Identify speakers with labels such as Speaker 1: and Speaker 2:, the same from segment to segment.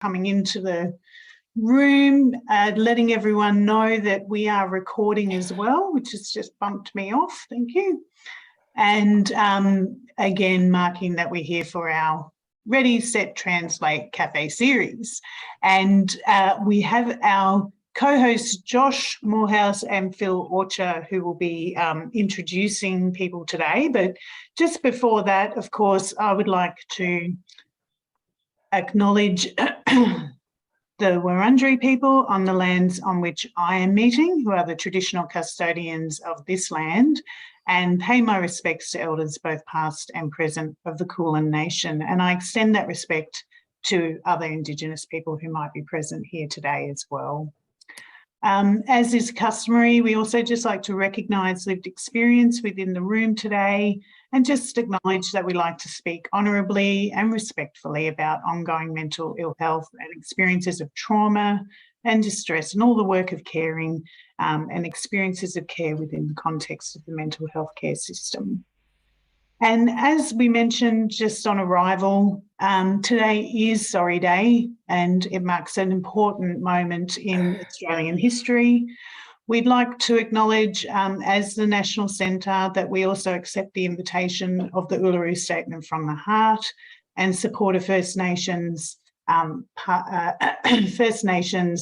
Speaker 1: coming into the room, letting everyone know that we are recording as well, which has just bumped me off. Thank you. And again, marking that we're here for our Ready, Set, Translate Café series. And we have our co-hosts Josh Morehouse and Phil Orcher, who will be introducing people today. But just before that, of course, I would like to acknowledge the Wurundjeri people on the lands on which I am meeting, who are the traditional custodians of this land, and pay my respects to elders both past and present of the Kulin Nation. And I extend that respect to other Indigenous people who might be present here today as well. As is customary, we also just like to recognise lived experience within the room today and just acknowledge that we like to speak honourably and respectfully about ongoing mental ill health and experiences of trauma and distress and all the work of caring and experiences of care within the context of the mental health care system. And as we mentioned just on arrival, today is Sorry Day, and it marks an important moment in Australian history. We'd like to acknowledge, as the National Centre, that we also accept the invitation of the Uluru Statement from the Heart and support a First Nations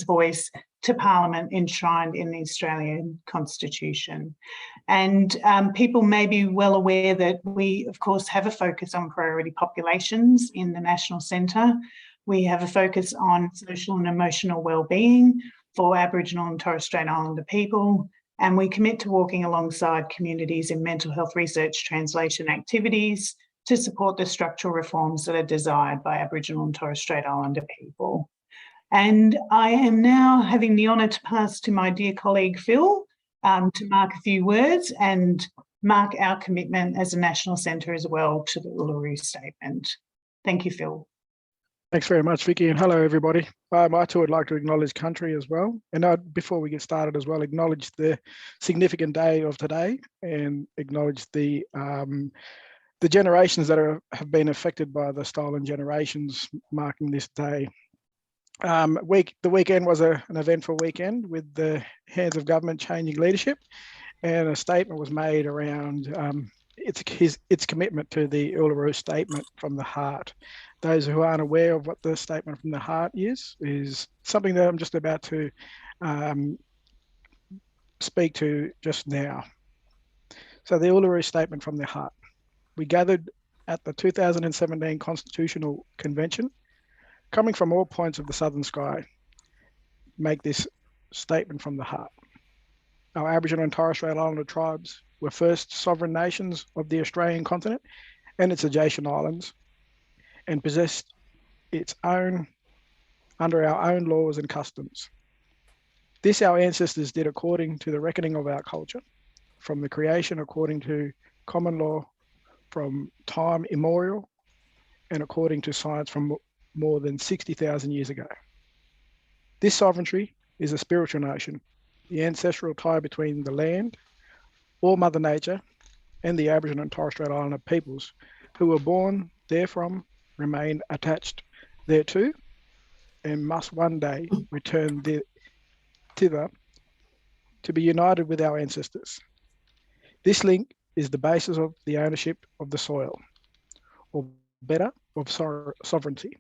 Speaker 1: voice to Parliament enshrined in the Australian Constitution. And people may be well aware that we, of course, have a focus on priority populations in the National Centre. We have a focus on social and emotional wellbeing for Aboriginal and Torres Strait Islander people, and we commit to walking alongside communities in mental health research translation activities to support the structural reforms that are desired by Aboriginal and Torres Strait Islander people. And I am now having the honour to pass to my dear colleague Phil to mark a few words and mark our commitment as a National Centre as well to the Uluru Statement. Thank you, Phil.
Speaker 2: Thanks very much, Vicky, and hello, everybody. I too would like to acknowledge country as well. And before we get started as well, acknowledge the significant day of today and acknowledge the generations that have been affected by the stolen generations marking this day. The weekend was an eventful weekend with the hands of government changing leadership, and a statement was made around its commitment to the Uluru Statement from the Heart. Those who aren't aware of what the Statement from the Heart is something that I'm just about to speak to just now. So the Uluru Statement from the Heart. We gathered at the 2017 Constitutional Convention, coming from all points of the southern sky, make this statement from the heart. Our Aboriginal and Torres Strait Islander tribes were first sovereign nations of the Australian continent and its adjacent islands, and possessed its own, under our own laws and customs. This our ancestors did according to the reckoning of our culture, from the creation according to common law from time immemorial, and according to science from more than 60,000 years ago. This sovereignty is a spiritual notion, the ancestral tie between the land, or Mother Nature, and the Aboriginal and Torres Strait Islander peoples who were born therefrom, remain attached thereto, and must one day return thither to be united with our ancestors. This link is the basis of the ownership of the soil, or better, of sovereignty.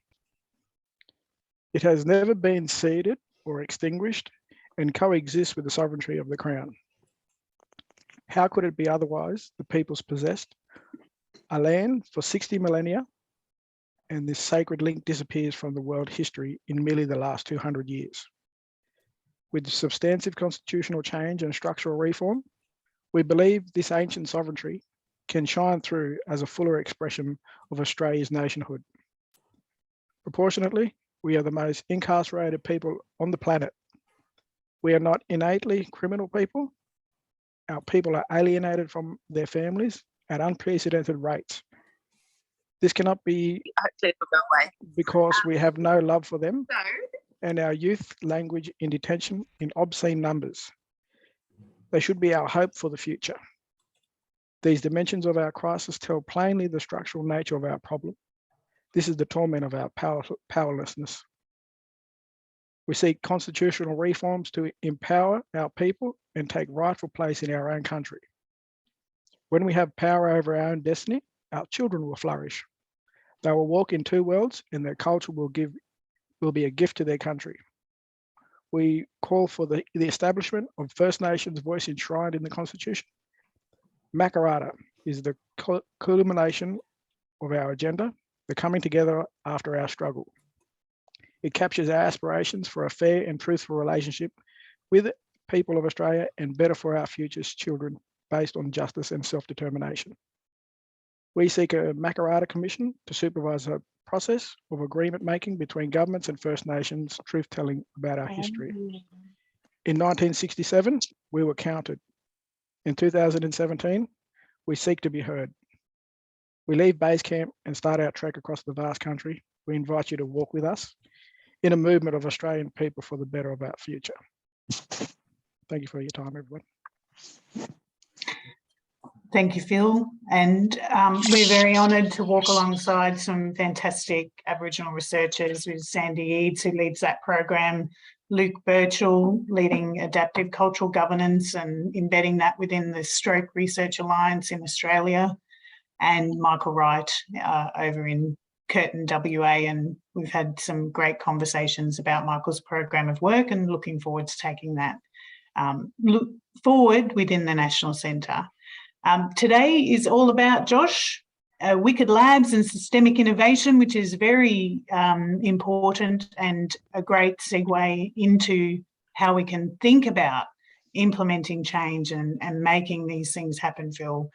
Speaker 2: It has never been ceded or extinguished and coexists with the sovereignty of the Crown. How could it be otherwise? The peoples possessed a land for 60 millennia, and this sacred link disappears from the world history in merely the last 200 years. With substantive constitutional change and structural reform, we believe this ancient sovereignty can shine through as a fuller expression of Australia's nationhood. Proportionately, we are the most incarcerated people on the planet. We are not innately criminal people. Our people are alienated from their families at unprecedented rates. This cannot be because we have no love for them, and our youth language in detention in obscene numbers. They should be our hope for the future. These dimensions of our crisis tell plainly the structural nature of our problem. This is the torment of our powerlessness. We seek constitutional reforms to empower our people and take rightful place in our own country. When we have power over our own destiny, our children will flourish. They will walk in two worlds and their culture will be a gift to their country. We call for the establishment of First Nations voice enshrined in the Constitution. Makarrata is the culmination of our agenda, the coming together after our struggle. It captures our aspirations for a fair and truthful relationship with people of Australia and better for our future's children based on justice and self-determination. We seek a Makarrata Commission to supervise a process of agreement making between governments and First Nations, truth-telling about our history. In 1967, we were counted. In 2017, we seek to be heard. We leave base camp and start our trek across the vast country. We invite you to walk with us in a movement of Australian people for the better of our future. Thank you for your time, everyone.
Speaker 1: Thank you, Phil. And we're very honoured to walk alongside some fantastic Aboriginal researchers with Sandy Eads, who leads that program, Luke Birchall, leading adaptive cultural governance and embedding that within the Stroke Research Alliance in Australia, and Michael Wright over in Curtin, WA. And we've had some great conversations about Michael's program of work and looking forward to taking that forward within the National Centre. Today is all about, Josh, Wicked Labs and systemic innovation, which is very important and a great segue into how we can think about implementing change and making these things happen, Phil,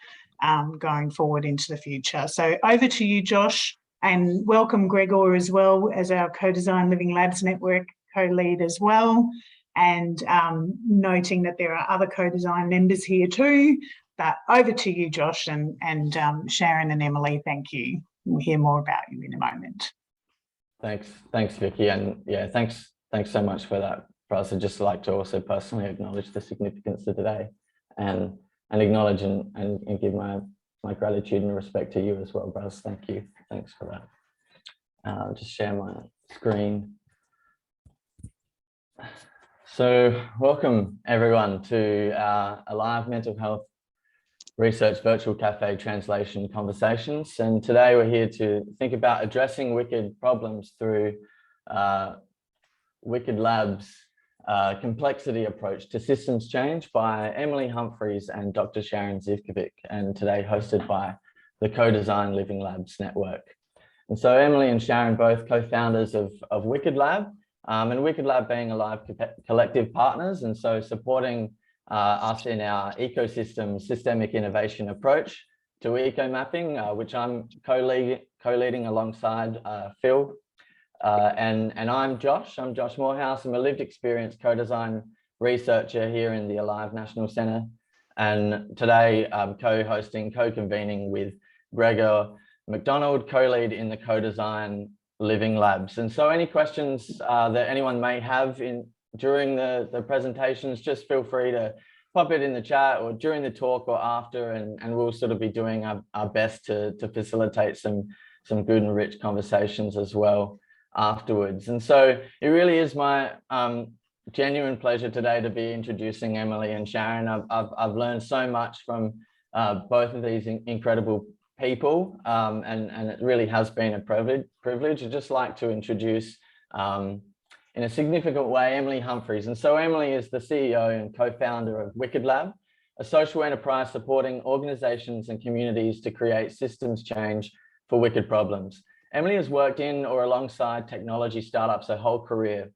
Speaker 1: going forward into the future. So over to you, Josh, and welcome Gregor as well as our Co-Design Living Labs Network co-lead as well, and noting that there are other co-design members here too. But over to you, Josh, and Sharon and Emily, thank you. We'll hear more about you in a moment.
Speaker 3: Thanks, Vicky, and yeah, thanks so much for that. For us, I'd just like to also personally acknowledge the significance of today, and acknowledge and give my gratitude and respect to you as well, Braz. Thank you. Thanks for that. I'll just share my screen. So welcome everyone to our Alive Mental Health Research Virtual Cafe Translation Conversations. And today we're here to think about addressing wicked problems through Wicked Labs complexity approach to systems change by Emily Humphreys and Dr. Sharon Zivkovic, and today hosted by the Co-Design Living Labs Network. And so Emily and Sharon, both co-founders of Wicked Lab, and Wicked Lab being Alive Collective partners, and so supporting us in our ecosystem systemic innovation approach to eco-mapping, which I'm co-leading alongside Phil. And I'm Josh Morehouse. I'm a lived experience co-design researcher here in the Alive National Centre. And today I'm co-convening with Gregor McDonald, co-lead in the Co-Design Living Labs. And so any questions that anyone may have during the presentations, just feel free to pop it in the chat or during the talk or after, and we'll sort of be doing our best to facilitate some good and rich conversations as well afterwards. And so it really is my genuine pleasure today to be introducing Emily and Sharon. I've learned so much from both of these incredible people, and it really has been a privilege. I'd just like to introduce in a significant way Emily Humphreys. And so Emily is the CEO and co-founder of Wicked Lab, a social enterprise supporting organizations and communities to create systems change for wicked problems. Emily has worked in or alongside technology startups her whole career.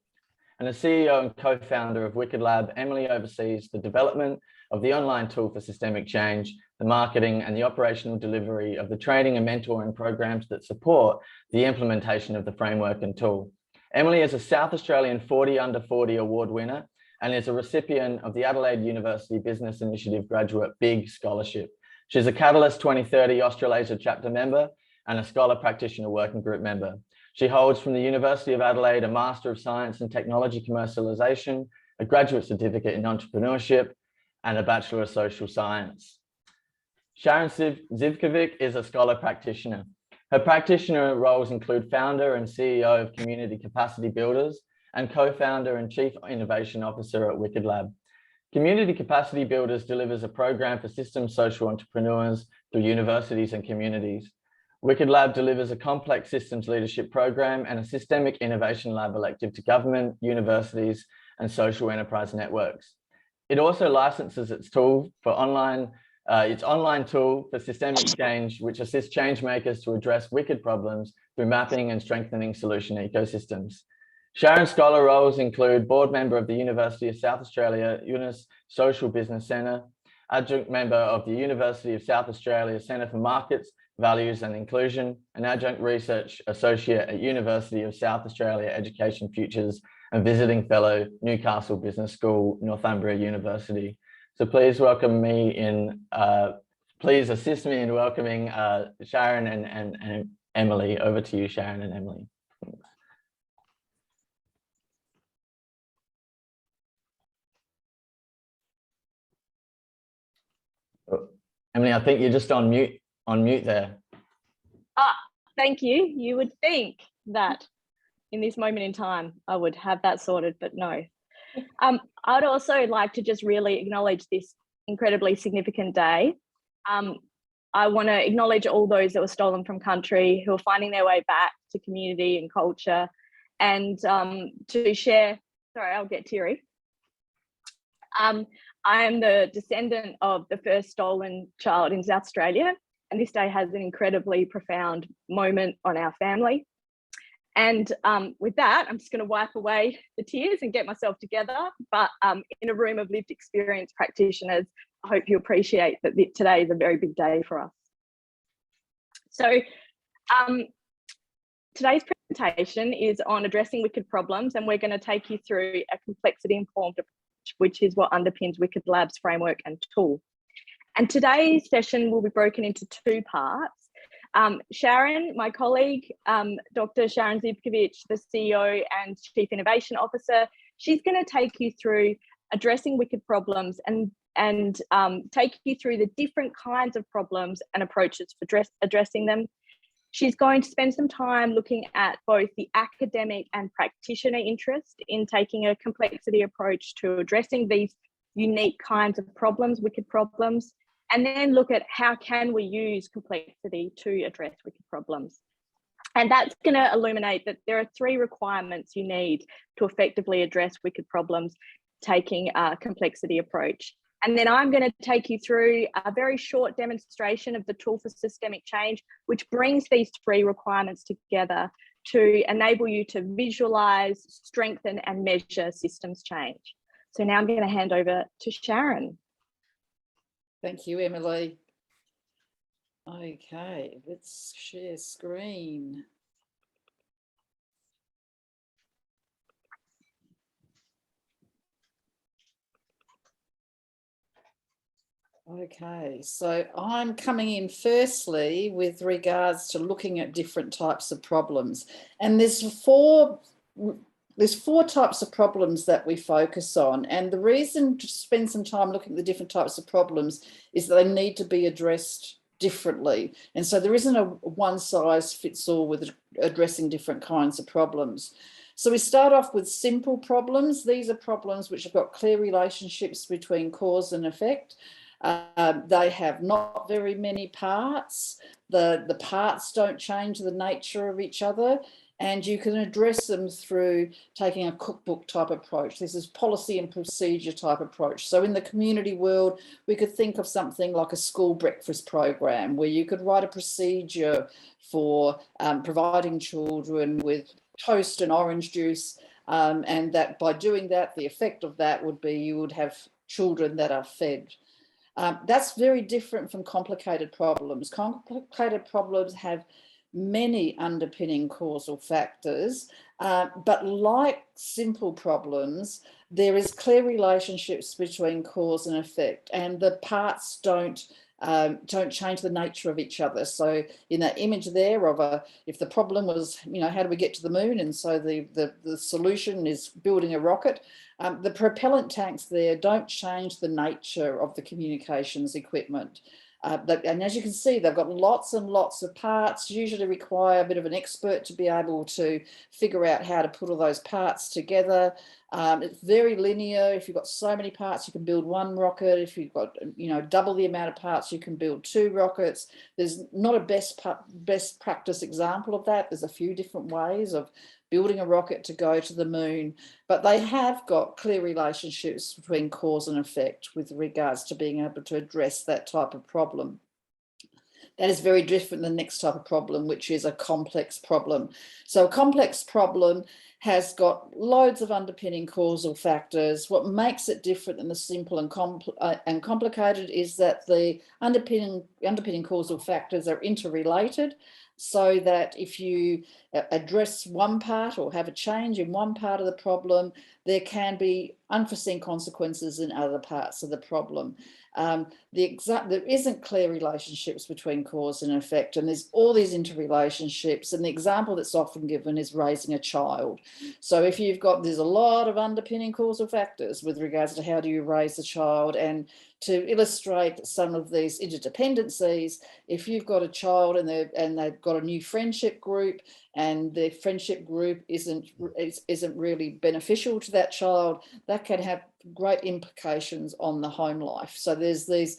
Speaker 3: And as CEO and co-founder of Wicked Lab, Emily oversees the development of the online tool for systemic change, the marketing and the operational delivery of the training and mentoring programs that support the implementation of the framework and tool. Emily is a South Australian 40 Under 40 award winner and is a recipient of the Adelaide University Business Initiative Graduate BIG Scholarship. She's a Catalyst 2030 Australasia chapter member and a Scholar Practitioner Working Group member. She holds from the University of Adelaide a Master of Science in Technology Commercialisation, a graduate certificate in entrepreneurship, and a Bachelor of Social Science. Sharon Zivkovic is a Scholar Practitioner. Her practitioner roles include founder and CEO of Community Capacity Builders, and co-founder and Chief Innovation Officer at Wicked Lab. Community Capacity Builders delivers a program for systems social entrepreneurs through universities and communities. Wicked Lab delivers a complex systems leadership program and a systemic innovation lab elective to government, universities, and social enterprise networks. It also licenses its online tool for systemic change, which assists change makers to address wicked problems through mapping and strengthening solution ecosystems. Sharon's scholar roles include board member of the University of South Australia Yunus Social Business Centre, adjunct member of the University of South Australia Centre for Markets, Values and Inclusion, and adjunct research associate at University of South Australia Education Futures, and visiting fellow Newcastle Business School, Northumbria University. So please welcome me in, please assist me in welcoming Sharon and Emily. Over to you, Sharon and Emily. Oh, Emily, I think you're just on mute there.
Speaker 4: Ah, thank you. You would think that in this moment in time, I would have that sorted, but no. I'd also like to just really acknowledge this incredibly significant day. I want to acknowledge all those that were stolen from country, who are finding their way back to community and culture, and to share, sorry, I'll get teary. I am the descendant of the first stolen child in South Australia, and this day has an incredibly profound moment on our family. And with that, I'm just going to wipe away the tears and get myself together. But in a room of lived experience practitioners, I hope you appreciate that today is a very big day for us. So today's presentation is on addressing wicked problems, and we're going to take you through a complexity-informed approach, which is what underpins Wicked Lab's framework and tool. And today's session will be broken into two parts. Sharon, my colleague, Dr. Sharon Zivkovic, the CEO and Chief Innovation Officer, she's going to take you through addressing wicked problems and take you through the different kinds of problems and approaches for addressing them. She's going to spend some time looking at both the academic and practitioner interest in taking a complexity approach to addressing these unique kinds of problems, wicked problems, and then look at how can we use complexity to address wicked problems. And that's going to illuminate that there are three requirements you need to effectively address wicked problems, taking a complexity approach. And then I'm going to take you through a very short demonstration of the tool for systemic change, which brings these three requirements together to enable you to visualize, strengthen, and measure systems change. So now I'm going to hand over to Sharon.
Speaker 5: Thank you, Emily. Okay, let's share screen. Okay, so I'm coming in firstly with regards to looking at different types of problems. And there's four types of problems that we focus on. And the reason to spend some time looking at the different types of problems is that they need to be addressed differently. And so there isn't a one size fits all with addressing different kinds of problems. So we start off with simple problems. These are problems which have got clear relationships between cause and effect. They have not very many parts. The parts don't change the nature of each other. And you can address them through taking a cookbook type approach. This is policy and procedure type approach. So in the community world, we could think of something like a school breakfast program where you could write a procedure for providing children with toast and orange juice. And that by doing that, the effect of that would be you would have children that are fed. That's very different from complicated problems. Complicated problems have many underpinning causal factors, but like simple problems, there is clear relationships between cause and effect, and the parts don't change the nature of each other. So in that image there of if the problem was, how do we get to the moon? And so the solution is building a rocket. The propellant tanks there don't change the nature of the communications equipment. And as you can see, they've got lots and lots of parts, usually require a bit of an expert to be able to figure out how to put all those parts together. It's very linear. If you've got so many parts, you can build one rocket. If you've got, double the amount of parts, you can build 2 rockets. There's not a best practice example of that. There's a few different ways of building a rocket to go to the moon, but they have got clear relationships between cause and effect with regards to being able to address that type of problem. That is very different than the next type of problem, which is a complex problem. So a complex problem has got loads of underpinning causal factors. What makes it different than the simple and complicated is that the underpinning causal factors are interrelated, so that if you address one part or have a change in one part of the problem, there can be unforeseen consequences in other parts of the problem. There isn't clear relationships between cause and effect, and there's all these interrelationships, and the example that's often given is raising a child. So if there's a lot of underpinning causal factors with regards to how do you raise a child, and to illustrate some of these interdependencies, if you've got a child and they've got a new friendship group, and the friendship group isn't really beneficial to that child, that can have great implications on the home life. So there's this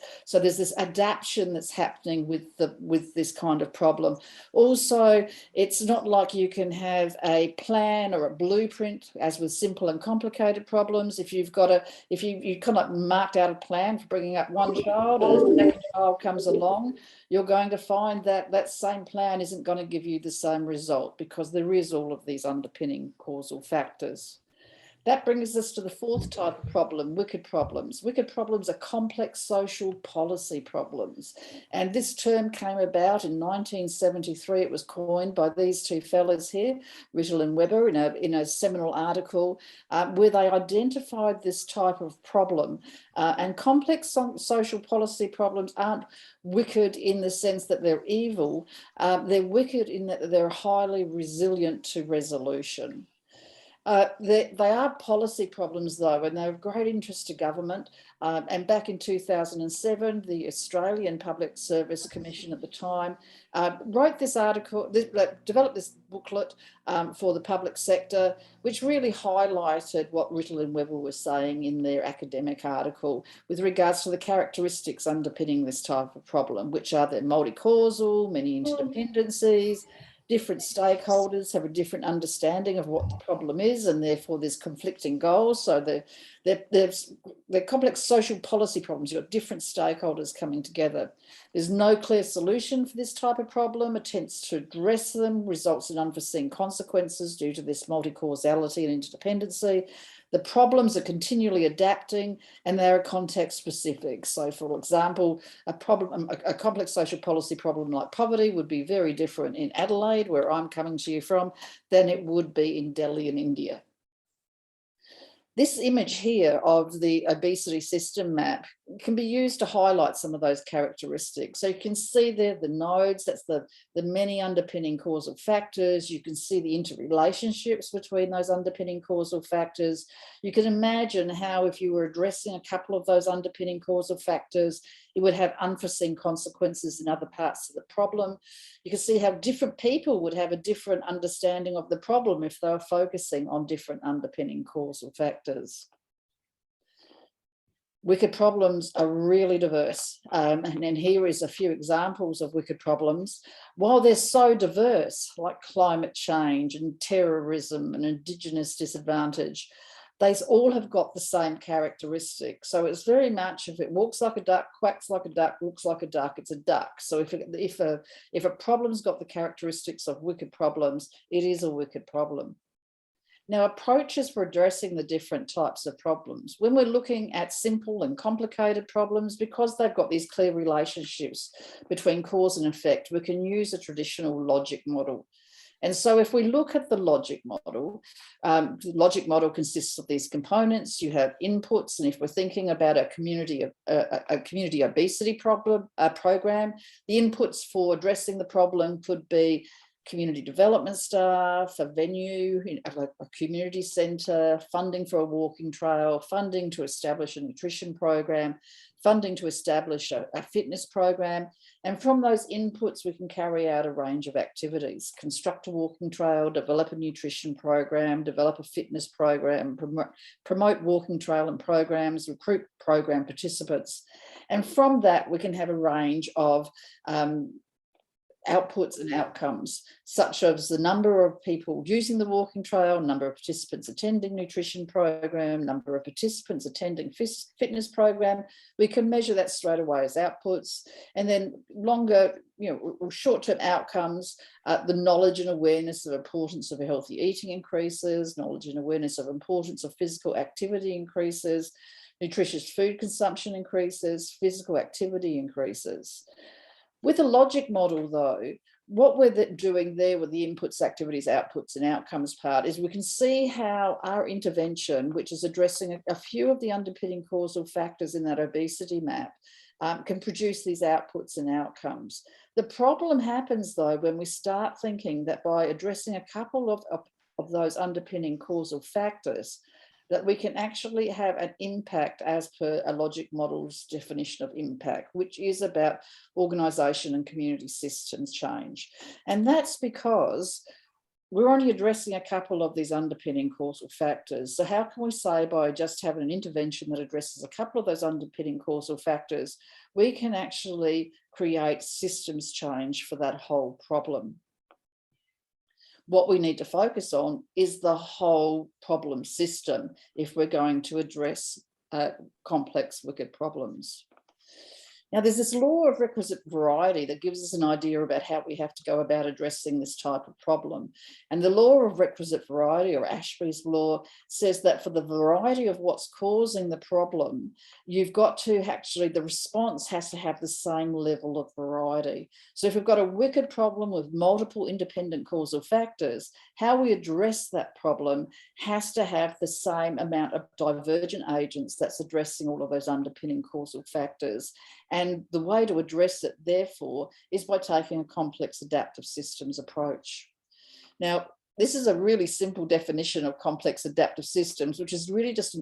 Speaker 5: adaptation that's happening with this kind of problem. Also, it's not like you can have a plan or a blueprint as with simple and complicated problems. If you kind of marked out a plan for bringing up one child and the second child comes along, you're going to find that that same plan isn't going to give you the same result, because there is all of these underpinning causal factors. That brings us to the 4th type of problem, wicked problems. Wicked problems are complex social policy problems. And this term came about in 1973. It was coined by these 2 fellows here, Rittel and Weber, in a seminal article where they identified this type of problem. And complex social policy problems aren't wicked in the sense that they're evil. They're wicked in that they're highly resilient to resolution. They are policy problems, though, and they're of great interest to government. And back in 2007, the Australian Public Service Commission at the time wrote this article, developed this booklet for the public sector, which really highlighted what Rittel and Weber were saying in their academic article with regards to the characteristics underpinning this type of problem, which are they're multi-causal, many interdependencies. Different stakeholders have a different understanding of what the problem is, and therefore there's conflicting goals. So they're complex social policy problems. You've got different stakeholders coming together. There's no clear solution for this type of problem. Attempts to address them results in unforeseen consequences due to this multi-causality and interdependency. The problems are continually adapting, and they're context specific. So, for example, a complex social policy problem like poverty would be very different in Adelaide, where I'm coming to you from, than it would be in Delhi in India. This image here of the obesity system map can be used to highlight some of those characteristics. So you can see there the nodes, that's the many underpinning causal factors. You can see the interrelationships between those underpinning causal factors. You can imagine how if you were addressing a couple of those underpinning causal factors, it would have unforeseen consequences in other parts of the problem. You can see how different people would have a different understanding of the problem if they were focusing on different underpinning causal factors. Wicked problems are really diverse. And then here is a few examples of wicked problems. While they're so diverse, like climate change and terrorism and Indigenous disadvantage, they all have got the same characteristics. So it's very much, if it walks like a duck, quacks like a duck, looks like a duck, it's a duck. So if a problem's got the characteristics of wicked problems, it is a wicked problem. Now, approaches for addressing the different types of problems. When we're looking at simple and complicated problems, because they've got these clear relationships between cause and effect, we can use a traditional logic model. And so if we look at the logic model consists of these components. You have inputs, and if we're thinking about a community obesity program, the inputs for addressing the problem could be community development staff, a venue, a community centre, funding for a walking trail, funding to establish a nutrition program, funding to establish a fitness program. And from those inputs, we can carry out a range of activities: construct a walking trail, develop a nutrition program, develop a fitness program, promote walking trail and programs, recruit program participants. And from that, we can have a range of outputs and outcomes, such as the number of people using the walking trail, number of participants attending nutrition program, number of participants attending fitness program. We can measure that straight away as outputs. And then longer, short-term outcomes, the knowledge and awareness of importance of healthy eating increases, knowledge and awareness of importance of physical activity increases, nutritious food consumption increases, physical activity increases. With a logic model, though, what we're doing there with the inputs, activities, outputs, and outcomes part is we can see how our intervention, which is addressing a few of the underpinning causal factors in that obesity map, can produce these outputs and outcomes. The problem happens, though, when we start thinking that by addressing a couple of those underpinning causal factors, that we can actually have an impact as per a logic model's definition of impact, which is about organisation and community systems change. And that's because we're only addressing a couple of these underpinning causal factors. So how can we say by just having an intervention that addresses a couple of those underpinning causal factors, we can actually create systems change for that whole problem? What we need to focus on is the whole problem system if we're going to address complex wicked problems. Now, there's this law of requisite variety that gives us an idea about how we have to go about addressing this type of problem. And the law of requisite variety, or Ashby's law, says that for the variety of what's causing the problem, you've got to actually, the response has to have the same level of variety. So if we've got a wicked problem with multiple independent causal factors, how we address that problem has to have the same amount of divergent agents that's addressing all of those underpinning causal factors. And the way to address it, therefore, is by taking a complex adaptive systems approach. Now, this is a really simple definition of complex adaptive systems, which is really just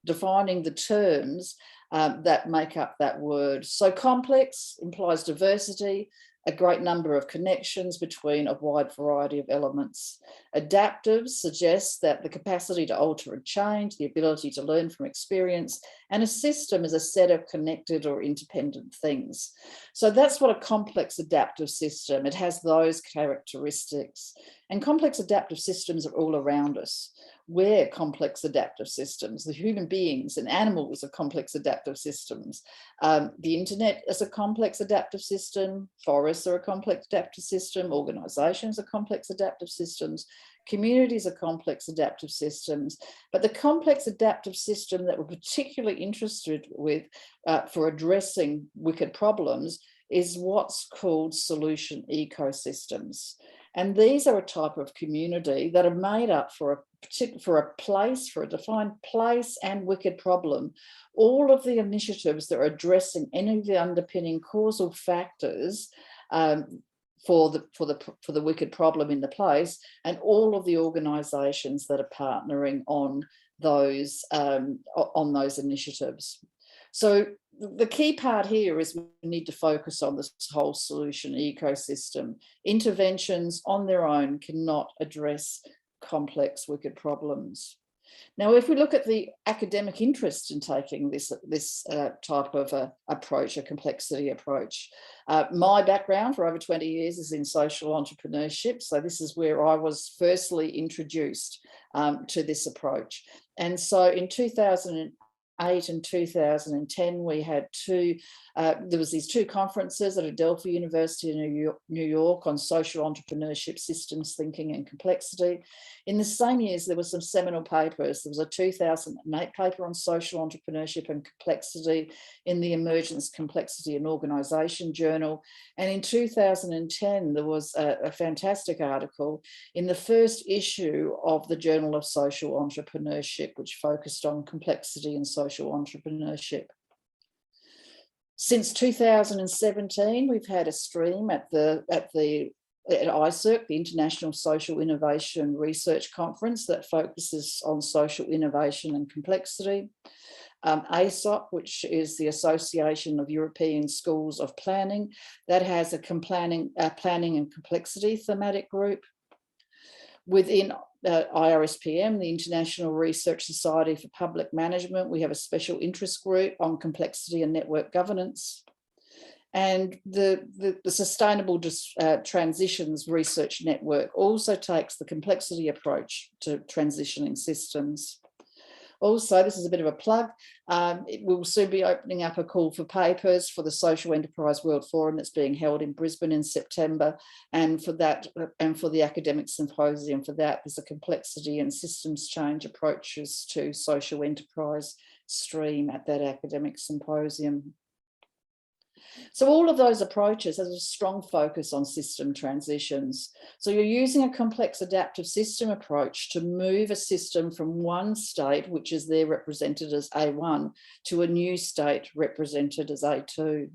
Speaker 5: defining the terms that make up that word. So complex implies diversity, a great number of connections between a wide variety of elements. Adaptive suggests that the capacity to alter and change, the ability to learn from experience, and a system is a set of connected or independent things. So that's what a complex adaptive system, it has those characteristics. And complex adaptive systems are all around us. We're complex adaptive systems. The human beings and animals are complex adaptive systems. The internet is a complex adaptive system. Forests are a complex adaptive system. Organisations are complex adaptive systems. Communities are complex adaptive systems. But the complex adaptive system that we're particularly interested with for addressing wicked problems is what's called solution ecosystems. And these are a type of community that are made up for a defined place and wicked problem. All of the initiatives that are addressing any of the underpinning causal factors for the wicked problem in the place, and all of the organisations that are partnering on those initiatives. So the key part here is we need to focus on this whole solution ecosystem. Interventions on their own cannot address complex wicked problems. Now, if we look at the academic interest in taking this type of approach, a complexity approach, my background for over 20 years is in social entrepreneurship. So this is where I was firstly introduced to this approach. And so in 2008 and 2010, we had there was these two conferences at Adelphi University in New York on social entrepreneurship, systems thinking and complexity. In the same years, there were some seminal papers. There was a 2008 paper on social entrepreneurship and complexity in the Emergence, Complexity and Organisation Journal. And in 2010, there was a fantastic article in the first issue of the Journal of Social Entrepreneurship, which focused on complexity and social entrepreneurship. Since 2017, we've had a stream at the at ISERC, the International Social Innovation Research Conference that focuses on social innovation and complexity. ASOP, which is the Association of European Schools of Planning, that has a planning and complexity thematic group. Within IRSPM, the International Research Society for Public Management, we have a special interest group on complexity and network governance. And the Sustainable Transitions Research Network also takes the complexity approach to transitioning systems. Also, this is a bit of a plug, it will soon be opening up a call for papers for the Social Enterprise World Forum that's being held in Brisbane in September. And for that, and for the academic symposium for that, there's a complexity and systems change approaches to social enterprise stream at that academic symposium. So all of those approaches has a strong focus on system transitions. So you're using a complex adaptive system approach to move a system from one state, which is there represented as A1, to a new state represented as A2.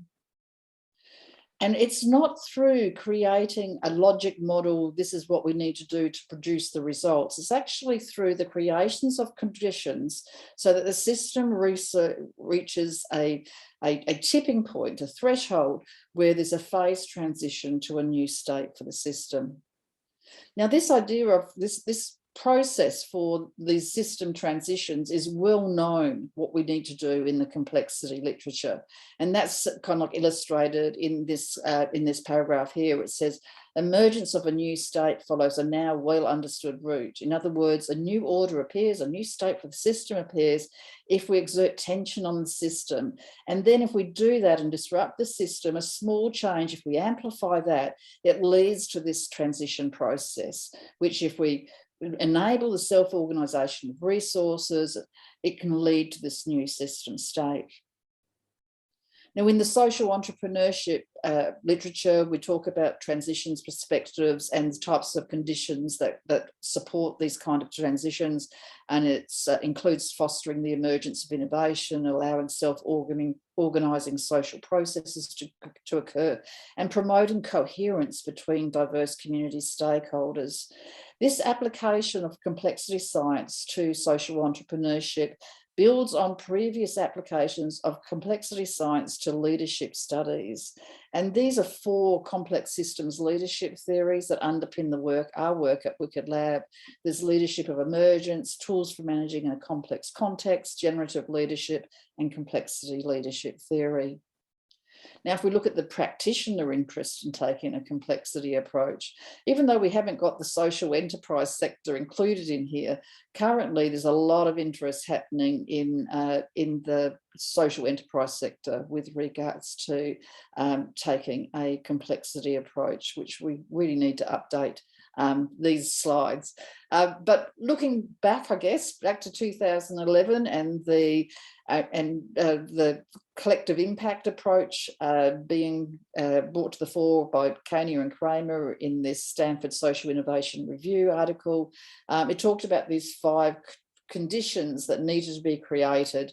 Speaker 5: And it's not through creating a logic model, this is what we need to do to produce the results. It's actually through the creations of conditions so that the system reaches a tipping point, a threshold, where there's a phase transition to a new state for the system. Now, this idea of this process for these system transitions is well known, what we need to do in the complexity literature. And that's kind of like illustrated in this paragraph here. It says, emergence of a new state follows a now well understood route. In other words, a new order appears, a new state for the system appears if we exert tension on the system. And then if we do that and disrupt the system, a small change, if we amplify that, it leads to this transition process, which if we enable the self-organisation of resources, it can lead to this new system state. Now, in the social entrepreneurship literature, we talk about transitions, perspectives, and the types of conditions that support these kind of transitions. And it includes fostering the emergence of innovation, allowing self-organising social processes to occur, and promoting coherence between diverse community stakeholders. This application of complexity science to social entrepreneurship builds on previous applications of complexity science to leadership studies. And these are 4 complex systems leadership theories that underpin our work at Wicked Lab. There's leadership of emergence, tools for managing a complex context, generative leadership, and complexity leadership theory. Now, if we look at the practitioner interest in taking a complexity approach, even though we haven't got the social enterprise sector included in here, currently there's a lot of interest happening in the social enterprise sector with regards to taking a complexity approach, which we really need to update these slides. But looking back, I guess, back to 2011 and the collective impact approach being brought to the fore by Koenya and Kramer in this Stanford Social Innovation Review article, it talked about these 5 conditions that needed to be created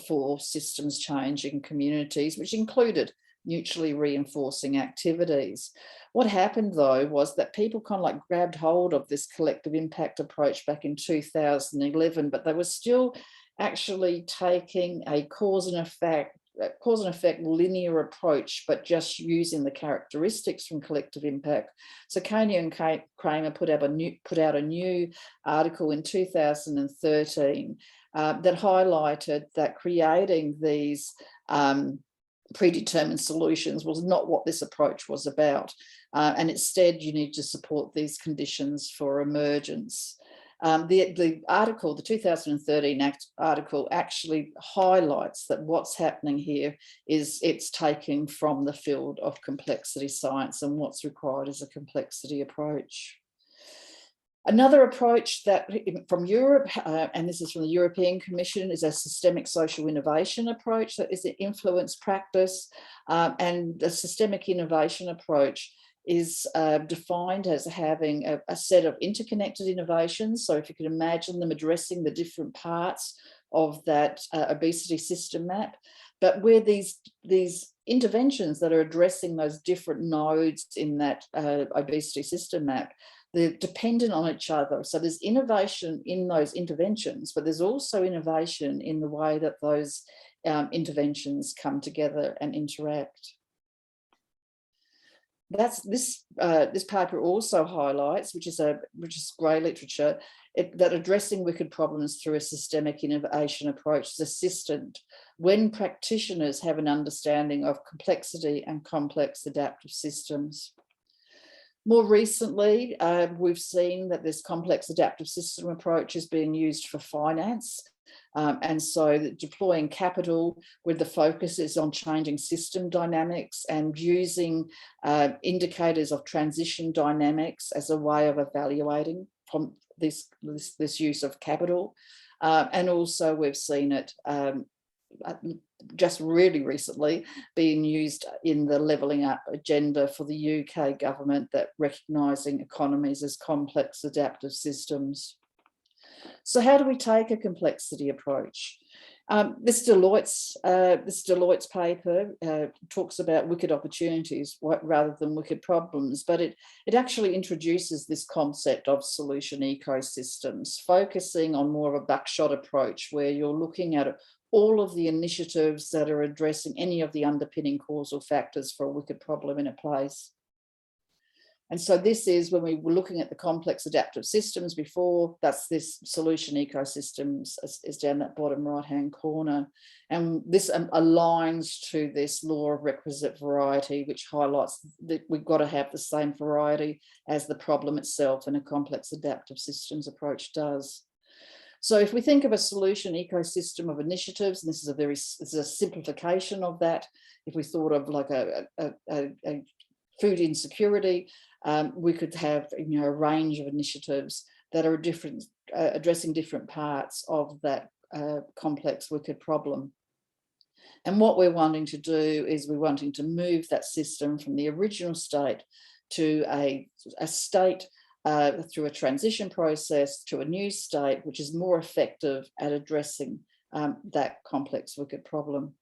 Speaker 5: for systems change in communities, which included mutually reinforcing activities. What happened, though, was that people kind of like grabbed hold of this collective impact approach back in 2011, but they were still actually taking a cause and effect linear approach, but just using the characteristics from collective impact. So Koenya and Kramer put out a new article in 2013 that highlighted that creating these predetermined solutions was not what this approach was about. And instead, you need to support these conditions for emergence. The article, the 2013 article, actually highlights that what's happening here is it's taking from the field of complexity science, and what's required is a complexity approach. Another approach that from Europe, and this is from the European Commission, is a systemic social innovation approach that is an influence practice, and the systemic innovation approach is defined as having a set of interconnected innovations. So if you can imagine them addressing the different parts of that obesity system map, but where these interventions that are addressing those different nodes in that obesity system map, they're dependent on each other. So there's innovation in those interventions, but there's also innovation in the way that those interventions come together and interact. This paper also highlights, which is grey literature, that addressing wicked problems through a systemic innovation approach is assisted when practitioners have an understanding of complexity and complex adaptive systems. More recently, we've seen that this complex adaptive system approach is being used for finance. And so deploying capital with the focus is on changing system dynamics and using indicators of transition dynamics as a way of evaluating from this use of capital. And also we've seen it just really recently being used in the levelling up agenda for the UK government, that recognising economies as complex adaptive systems. So how do we take a complexity approach? This Deloitte's paper talks about wicked opportunities rather than wicked problems, but it actually introduces this concept of solution ecosystems, focusing on more of a buckshot approach where you're looking at all of the initiatives that are addressing any of the underpinning causal factors for a wicked problem in a place. And so this is when we were looking at the complex adaptive systems before, that's this solution ecosystems is down that bottom right-hand corner. And this aligns to this law of requisite variety, which highlights that we've got to have the same variety as the problem itself, and a complex adaptive systems approach does. So if we think of a solution ecosystem of initiatives, and this is a simplification of that, if we thought of like a food insecurity, we could have a range of initiatives that are addressing different parts of that complex wicked problem. And what we're wanting to do is we're wanting to move that system from the original state to a state through a transition process to a new state, which is more effective at addressing that complex wicked problem.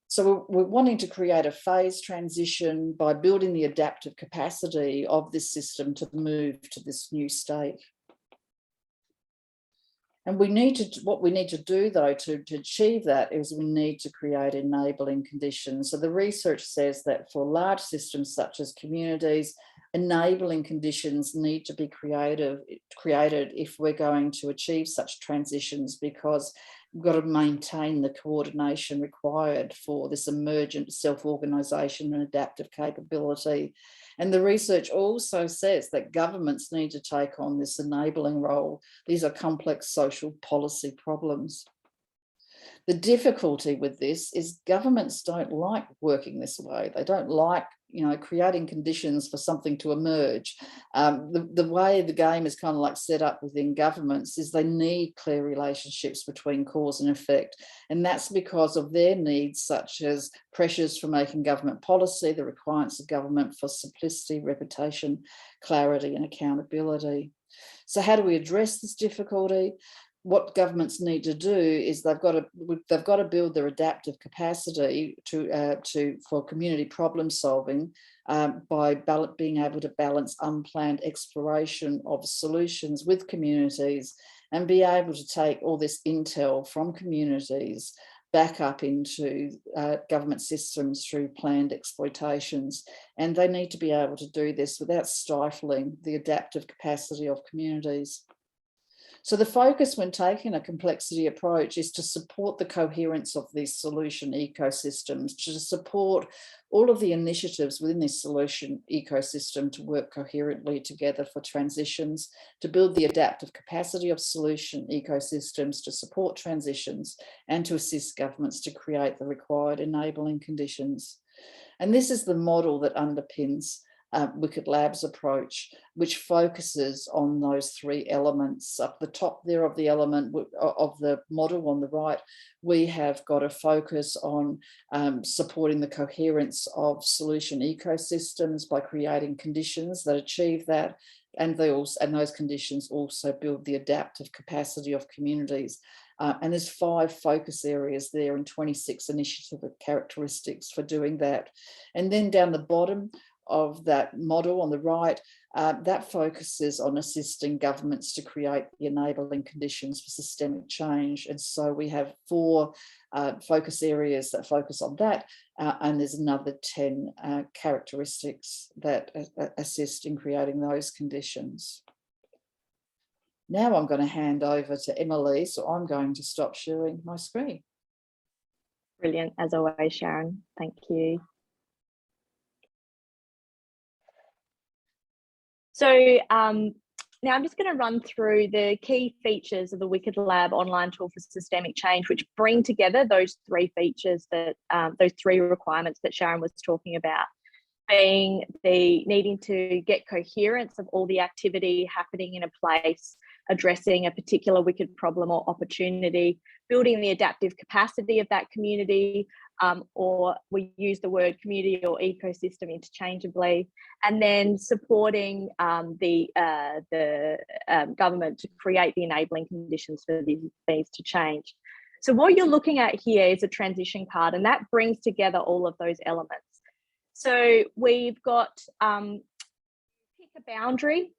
Speaker 5: So we're wanting to create a phased transition by building the adaptive capacity of this system to move to this new state. And what we need to do though to achieve that is we need to create enabling conditions. So the research says that for large systems such as communities, enabling conditions need to be created if we're going to achieve such transitions, because we've got to maintain the coordination required for this emergent self-organisation and adaptive capability. And the research also says that governments need to take on this enabling role. These are complex social policy problems. The difficulty with this is governments don't like working this way. They don't like creating conditions for something to emerge. The way the game is kind of like set up within governments is they need clear relationships between cause and effect. And that's because of their needs, such as pressures for making government policy, the requirements of government for simplicity, reputation, clarity, and accountability. So how do we address this difficulty? What governments need to do is they've got to build their adaptive capacity for community problem solving by being able to balance unplanned exploration of solutions with communities, and be able to take all this intel from communities back up into government systems through planned exploitations. And they need to be able to do this without stifling the adaptive capacity of communities. So the focus when taking a complexity approach is to support the coherence of these solution ecosystems, to support all of the initiatives within this solution ecosystem to work coherently together for transitions, to build the adaptive capacity of solution ecosystems to support transitions, and to assist governments to create the required enabling conditions. And this is the model that underpins Wicked Labs approach, which focuses on those three elements. Up the top there of the element of the model on the right, we have got a focus on supporting the coherence of solution ecosystems by creating conditions that achieve that. and those conditions also build the adaptive capacity of communities. And there's 5 focus areas there and 26 initiative characteristics for doing that. And then down the bottom of that model on the right, that focuses on assisting governments to create the enabling conditions for systemic change. And so we have 4 focus areas that focus on that, and there's another 10 characteristics that assist in creating those conditions. Now I'm going to hand over to Emily, so I'm going to stop sharing my screen.
Speaker 4: Brilliant, as always, Sharon. Thank you. So now I'm just going to run through the key features of the Wicked Lab online tool for systemic change, which bring together those 3 features that those 3 requirements that Sharon was talking about, being the needing to get coherence of all the activity happening in a place, addressing a particular wicked problem or opportunity, building the adaptive capacity of that community, or we use the word community or ecosystem interchangeably, and then supporting the government to create the enabling conditions for these to change. So what you're looking at here is a transition card, and that brings together all of those elements. So we've got pick a boundary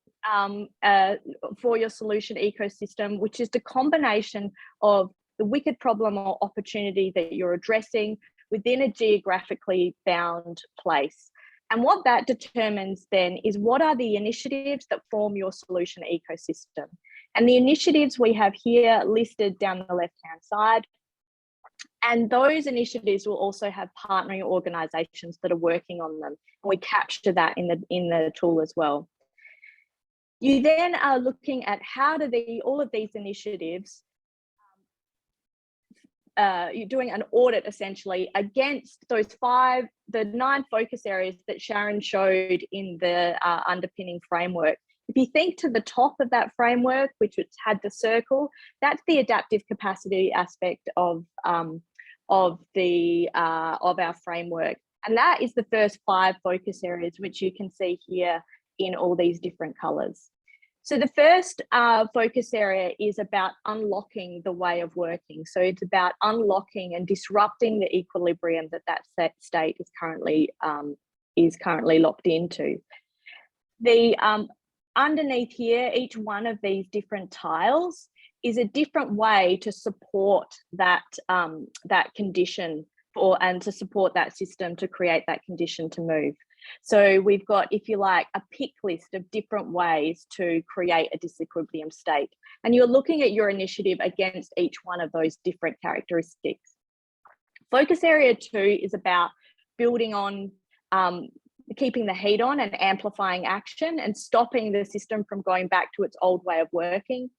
Speaker 4: for your solution ecosystem, which is the combination of the wicked problem or opportunity that you're addressing within a geographically bound place. And what that determines then is what are the initiatives that form your solution ecosystem. And the initiatives we have here listed down the left-hand side. And those initiatives will also have partnering organisations that are working on them. And we capture that in the tool as well. You then are looking at how do all of these initiatives, you're doing an audit essentially against those the 9 focus areas that Sharon showed in the underpinning framework. If you think to the top of that framework, which had the circle, that's the adaptive capacity aspect of our framework. And that is the first 5 focus areas, which you can see here in all these different colours. So the first focus area is about unlocking the way of working. So it's about unlocking and disrupting the equilibrium that state is currently locked into. The underneath here, each one of these different tiles is a different way to support that condition and to support that system to create that condition to move. So we've got, if you like, a pick list of different ways to create a disequilibrium state. And you're looking at your initiative against each one of those different characteristics. Focus area 2 is about building on keeping the heat on and amplifying action and stopping the system from going back to its old way of working.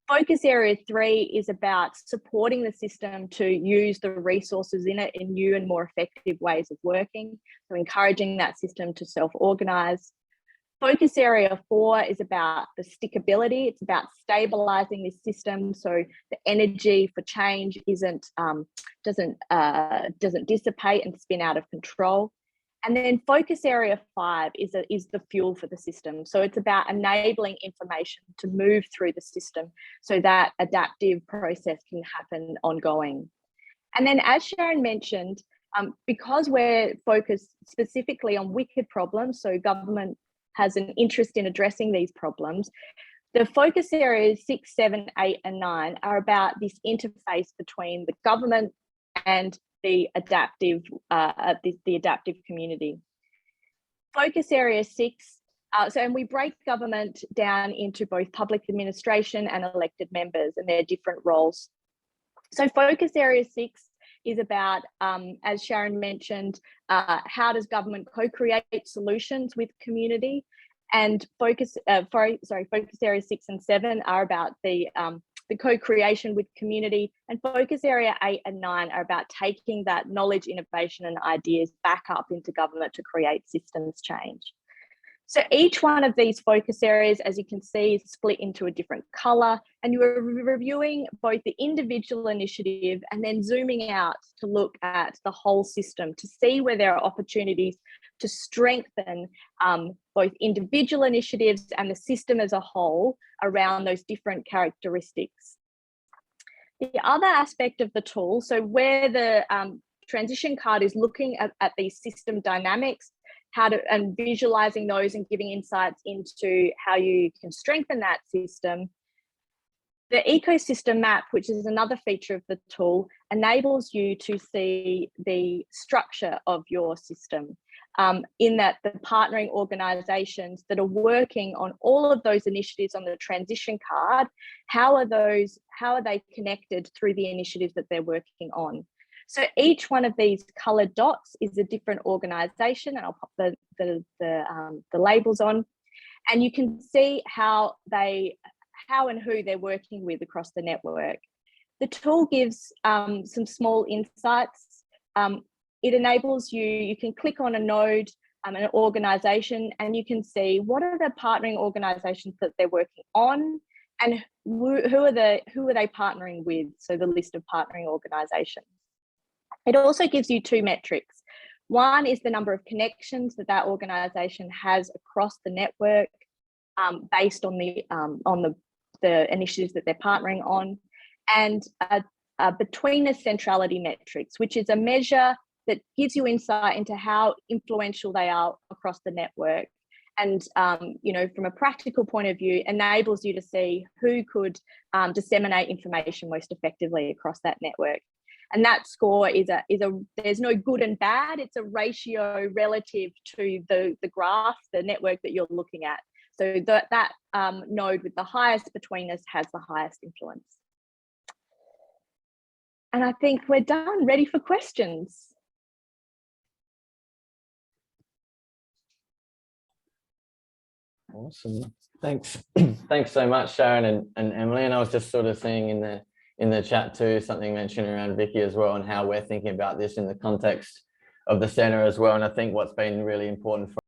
Speaker 4: Focus area 3 is about supporting the system to use the resources in it in new and more effective ways of working, so encouraging that system to self-organise. Focus area 4 is about the stickability. It's about stabilising this system so the energy for change doesn't dissipate and spin out of control. And then focus area 5 is the fuel for the system. So it's about enabling information to move through the system so that adaptive process can happen ongoing. And then, as Sharon mentioned, because we're focused specifically on wicked problems, so government has an interest in addressing these problems, the focus areas 6, 7, 8, and 9 are about this interface between the government and the adaptive community. Focus area 6, and we break government down into both public administration and elected members and their different roles. So focus area 6 is about, as Sharon mentioned, how does government co-create solutions with community, and focus area 6 and 7 are about the co-creation with community, and focus area 8 and 9 are about taking that knowledge, innovation and ideas back up into government to create systems change. So each one of these focus areas, as you can see, is split into a different colour, and you are reviewing both the individual initiative and then zooming out to look at the whole system to see where there are opportunities to strengthen both individual initiatives and the system as a whole around those different characteristics. The other aspect of the tool, so where the transition card is looking at these system dynamics, and visualizing those and giving insights into how you can strengthen that system. The ecosystem map, which is another feature of the tool, enables you to see the structure of your system, in that the partnering organizations that are working on all of those initiatives on the transition card, how are they connected through the initiatives that they're working on? So each one of these coloured dots is a different organisation, and I'll pop the labels on, and you can see how and who they're working with across the network. The tool gives some small insights. It enables you can click on a node, an organisation, and you can see what are the partnering organisations that they're working on, and who are they partnering with. So the list of partnering organisations. It also gives you two metrics. One is the number of connections that organisation has across the network, based on the initiatives that they're partnering on, and a between centrality metrics, which is a measure that gives you insight into how influential they are across the network. And from a practical point of view, enables you to see who could disseminate information most effectively across that network. And that score is there's no good and bad, it's a ratio relative to the graph, the network that you're looking at. So that node with the highest betweenness has the highest influence. And I think we're done, ready for questions.
Speaker 3: Awesome. Thanks. Thanks so much, Sharon and Emily. And I was just sort of seeing in the chat too, something mentioned around Vicky as well, and how we're thinking about this in the context of the centre as well. And I think what's been really important for